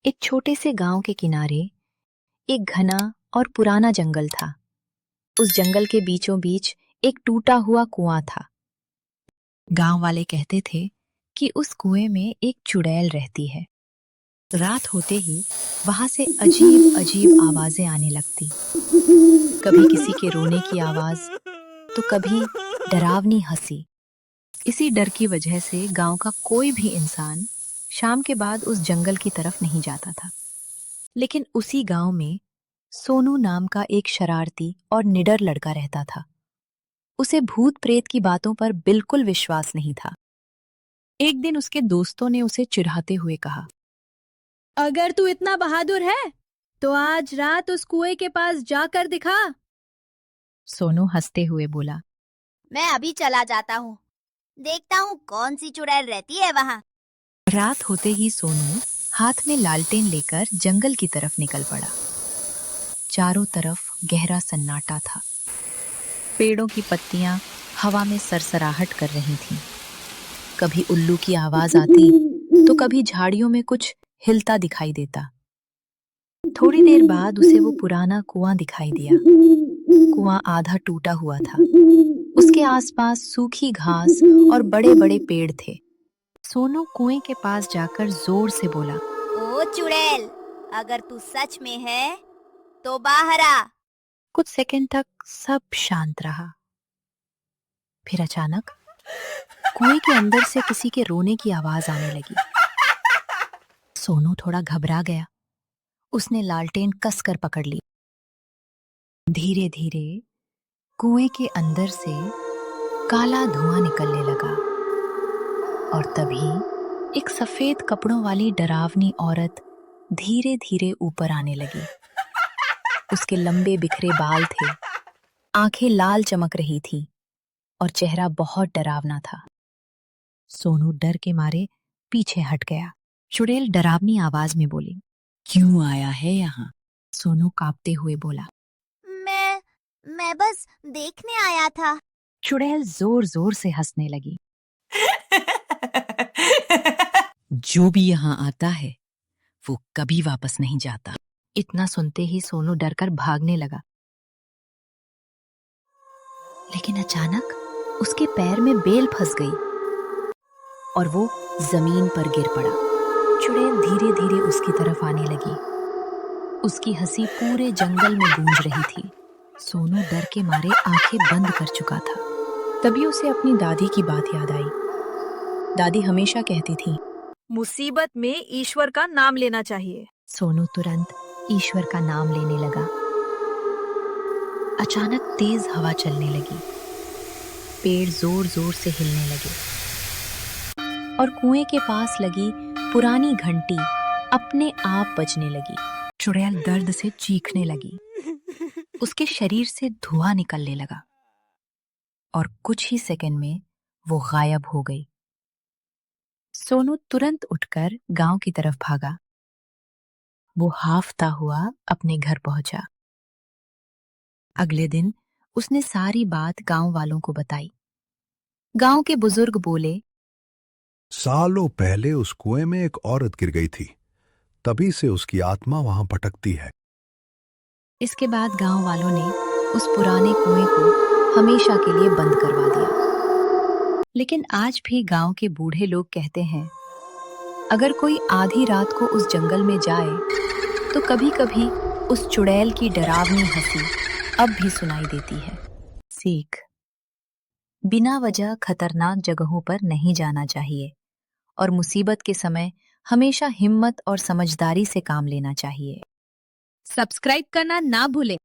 एक छोटे से गांव के किनारे एक घना और पुराना जंगल था। उस जंगल के बीचों बीच एक टूटा हुआ कुआं था। गांव वाले कहते थे कि उस कुएं में एक चुड़ैल रहती है। रात होते ही वहां से अजीब अजीब आवाजें आने लगती। कभी किसी के रोने की आवाज, तो कभी डरावनी हंसी। इसी डर की वजह से गांव का कोई भी इंसान शाम के बाद उस जंगल की तरफ नहीं जाता था। लेकिन उसी गांव में सोनू नाम का एक शरारती और निडर लड़का रहता था। उसे भूत प्रेत की बातों पर बिल्कुल विश्वास नहीं था। एक दिन उसके दोस्तों ने उसे चिढ़ाते हुए कहा, अगर तू इतना बहादुर है तो आज रात उस कुएं के पास जाकर दिखा। सोनू हंसते हुए बोला, मैं अभी चला जाता हूँ, देखता हूँ कौन सी चुड़ैल रहती है वहाँ। रात होते ही सोनू हाथ में लालटेन लेकर जंगल की तरफ निकल पड़ा। चारों तरफ गहरा सन्नाटा था। पेड़ों की पत्तियां हवा में सरसराहट कर रही थीं। कभी उल्लू की आवाज आती, तो कभी झाड़ियों में कुछ हिलता दिखाई देता। थोड़ी देर बाद उसे वो पुराना कुआं दिखाई दिया। कुआं आधा टूटा हुआ था। उसके आसपास सूखी घास और बड़े-बड़े पेड़ थे। सोनू कुएं के पास जाकर जोर से बोला, ओ चुड़ैल, अगर तू सच में है तो बाहर आ। कुछ सेकंड तक सब शांत रहा। फिर अचानक कुएं के अंदर से किसी के रोने की आवाज आने लगी। सोनू थोड़ा घबरा गया। उसने लालटेन कसकर पकड़ ली। धीरे धीरे कुएं के अंदर से काला धुआं निकलने लगा और तभी एक सफेद कपड़ों वाली डरावनी औरत धीरे धीरे ऊपर आने लगी। उसके लंबे बिखरे बाल थे, आंखें लाल चमक रही थी और चेहरा बहुत डरावना था। सोनू डर के मारे पीछे हट गया। चुड़ैल डरावनी आवाज में बोली, क्यों आया है यहाँ? सोनू कांपते हुए बोला, मैं बस देखने आया था। चुड़ैल जोर जोर से हंसने लगी। जो भी यहाँ आता है वो कभी वापस नहीं जाता। इतना सुनते ही सोनू डरकर भागने लगा। लेकिन अचानक उसके पैर में बेल फंस गई और वो जमीन पर गिर पड़ा। चुड़ैल धीरे धीरे उसकी तरफ आने लगी। उसकी हंसी पूरे जंगल में गूंज रही थी। सोनू डर के मारे आंखें बंद कर चुका था। तभी उसे अपनी दादी की बात याद आई। दादी हमेशा कहती थी, मुसीबत में ईश्वर का नाम लेना चाहिए। सोनू तुरंत ईश्वर का नाम लेने लगा। अचानक तेज हवा चलने लगी। पेड़ जोर जोर से हिलने लगे और कुएं के पास लगी पुरानी घंटी अपने आप बजने लगी। चुड़ैल दर्द से चीखने लगी। उसके शरीर से धुआं निकलने लगा और कुछ ही सेकंड में वो गायब हो गई। सोनू तुरंत उठकर गांव की तरफ भागा। वो हाफता हुआ अपने घर पहुंचा। अगले दिन उसने सारी बात गांव वालों को बताई। गांव के बुजुर्ग बोले, सालों पहले उस कुएं में एक औरत गिर गई थी, तभी से उसकी आत्मा वहां भटकती है। इसके बाद गांव वालों ने उस पुराने कुएं को हमेशा के लिए बंद करवा दिया। लेकिन आज भी गांव के बूढ़े लोग कहते हैं, अगर कोई आधी रात को उस जंगल में जाए तो कभी-कभी उस चुड़ैल की डरावनी हंसी अब भी सुनाई देती है। सीख: बिना वजह खतरनाक जगहों पर नहीं जाना चाहिए और मुसीबत के समय हमेशा हिम्मत और समझदारी से काम लेना चाहिए। सब्सक्राइब करना ना भूलें।